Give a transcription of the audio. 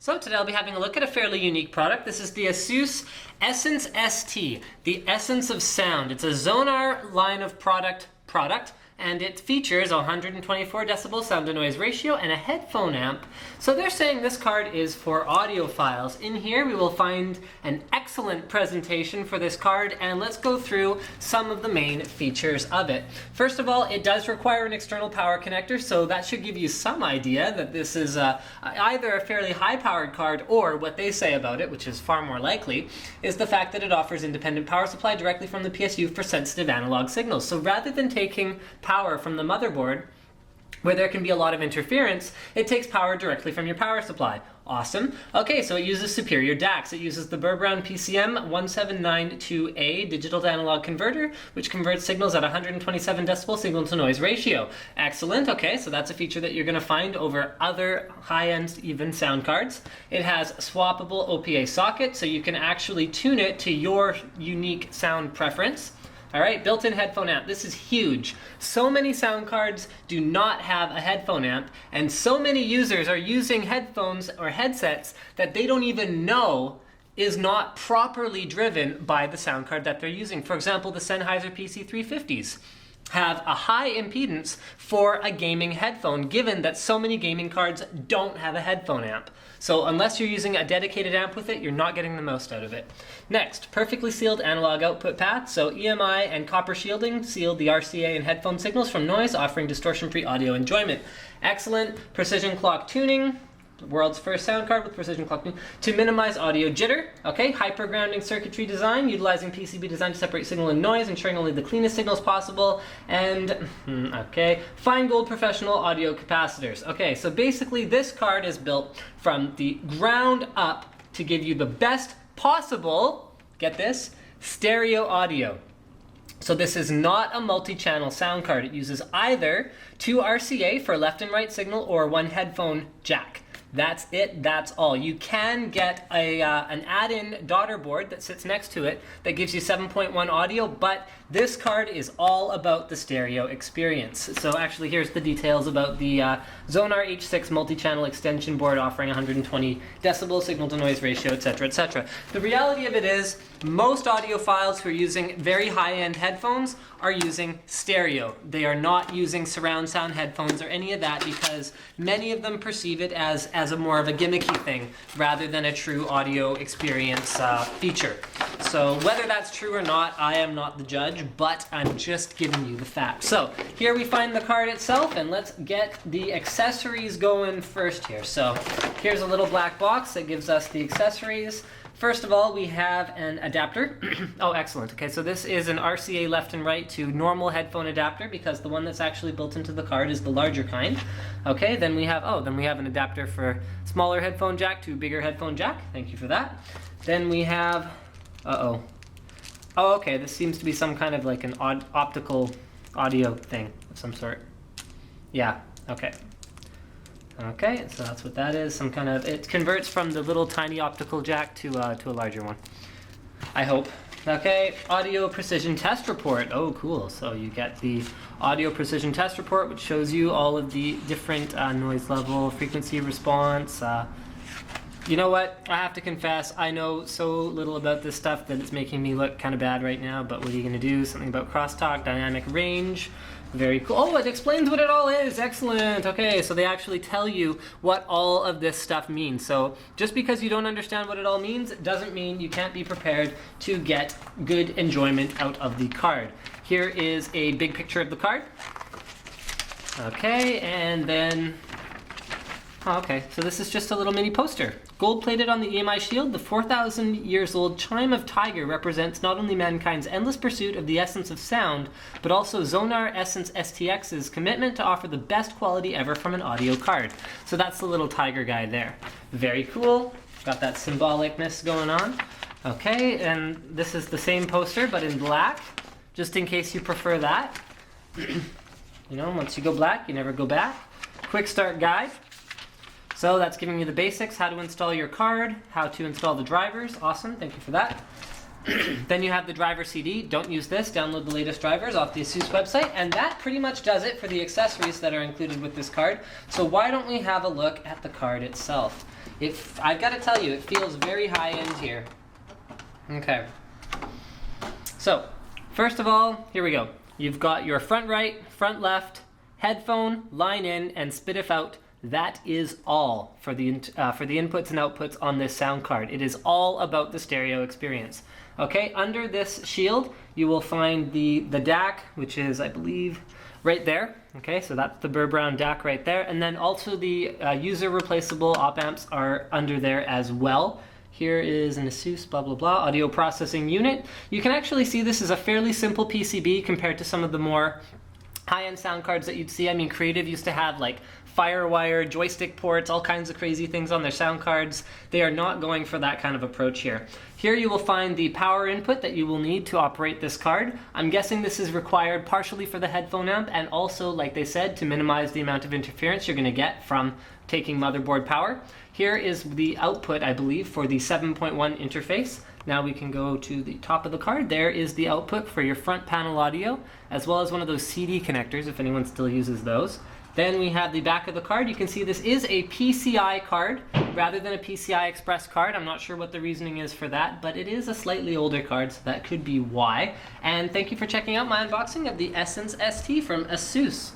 So today I'll be having a look at a fairly unique product. This is the ASUS Essence ST, the essence of sound. It's a Xonar line of product, and it features a 124 decibel sound to noise ratio and a headphone amp. So they're saying this card is for audiophiles. In here we will find an excellent presentation for this card, and let's go through some of the main features of it. First of all, it does require an external power connector, so that should give you some idea that this is either a fairly high-powered card, or what they say about it, which is far more likely, is the fact that it offers independent power supply directly from the PSU for sensitive analog signals. So rather than taking power from the motherboard, where there can be a lot of interference, it takes power directly from your power supply. Awesome. Okay, so it uses superior DACs. It uses the Burr-Brown PCM 1792A digital to analog converter, which converts signals at 127 decibel signal to noise ratio. Excellent. Okay, so that's a feature that you're going to find over other high-end even sound cards. It has swappable OPA socket, so you can actually tune it to your unique sound preference. All right, built-in headphone amp. This is huge. So many sound cards do not have a headphone amp, and so many users are using headphones or headsets that they don't even know is not properly driven by the sound card that they're using. For example, the Sennheiser PC350s have a high impedance for a gaming headphone, given that so many gaming cards don't have a headphone amp. So unless you're using a dedicated amp with it, you're not getting the most out of it. Next, perfectly sealed analog output path. So EMI and copper shielding seal the RCA and headphone signals from noise, offering distortion-free audio enjoyment. Excellent precision clock tuning. World's first sound card with precision clock tuning to minimize audio jitter. Okay, hyper grounding circuitry design, utilizing PCB design to separate signal and noise, ensuring only the cleanest signals possible. And okay, fine gold professional audio capacitors. Okay, so basically this card is built from the ground up to give you the best possible, get this, stereo audio. So this is not a multi-channel sound card. It uses either two RCA for left and right signal or one headphone jack. That's it, that's all. You can get an add-in daughter board that sits next to it that gives you 7.1 audio, but this card is all about the stereo experience. So actually here's the details about the Xonar H6 multi-channel extension board, offering 120 decibel signal to noise ratio, etc., etc. The reality of it is most audiophiles who are using very high-end headphones are using stereo. They are not using surround sound headphones or any of that, because many of them perceive it as a more of a gimmicky thing rather than a true audio experience feature. So whether that's true or not, I am not the judge, but I'm just giving you the facts. So here we find the card itself, and let's get the accessories going first here. So here's a little black box that gives us the accessories. First of all, we have an adapter. Oh, excellent. Okay, so this is an RCA left and right to normal headphone adapter, because the one that's actually built into the card is the larger kind. Okay, then we have an adapter for smaller headphone jack to bigger headphone jack. Thank you for that. Then we have, oh, okay, this seems to be some kind of like an optical audio thing of some sort. Yeah, okay. Okay, so that's what that is. Some kind of, it converts from the little tiny optical jack to a larger one, I hope. Okay, audio precision test report. Oh, cool. So you get the audio precision test report, which shows you all of the different noise level, frequency response. You know what? I have to confess, I know so little about this stuff that it's making me look kind of bad right now, but what are you going to do? Something about crosstalk, dynamic range. Very cool. Oh, it explains what it all is. Excellent. Okay, so they actually tell you what all of this stuff means. So just because you don't understand what it all means doesn't mean you can't be prepared to get good enjoyment out of the card. Here is a big picture of the card. Okay, and then, okay, so this is just a little mini poster. Gold-plated on the EMI shield, the 4,000 years old chime of tiger represents not only mankind's endless pursuit of the essence of sound, but also Xonar Essence STX's commitment to offer the best quality ever from an audio card. So that's the little tiger guy there. Very cool. Got that symbolicness going on. Okay, and this is the same poster, but in black, just in case you prefer that. You know, once you go black, you never go back. Quick start guide. So that's giving you the basics, how to install your card, how to install the drivers. Awesome, thank you for that. Then you have the driver CD. Don't use this. Download the latest drivers off the ASUS website. And that pretty much does it for the accessories that are included with this card. So why don't we have a look at the card itself? I've got to tell you, it feels very high-end here. Okay. So, first of all, here we go. You've got your front right, front left, headphone, line in, and SPDIF out. That is all for the inputs and outputs on this sound card. It is all about the stereo experience. Okay, under this shield, you will find the DAC, which is, I believe, right there. Okay, so that's the Burr Brown DAC right there. And then also the user replaceable op amps are under there as well. Here is an ASUS blah blah blah audio processing unit. You can actually see this is a fairly simple PCB compared to some of the more high-end sound cards that you'd see. I mean, Creative used to have like FireWire, joystick ports, all kinds of crazy things on their sound cards. They are not going for that kind of approach here. Here you will find the power input that you will need to operate this card. I'm guessing this is required partially for the headphone amp and also, like they said, to minimize the amount of interference you're going to get from taking motherboard power. Here is the output, I believe, for the 7.1 interface. Now we can go to the top of the card. There is the output for your front panel audio, as well as one of those CD connectors, if anyone still uses those. Then we have the back of the card. You can see this is a PCI card rather than a PCI Express card. I'm not sure what the reasoning is for that, but it is a slightly older card, so that could be why. And thank you for checking out my unboxing of the Essence ST from ASUS.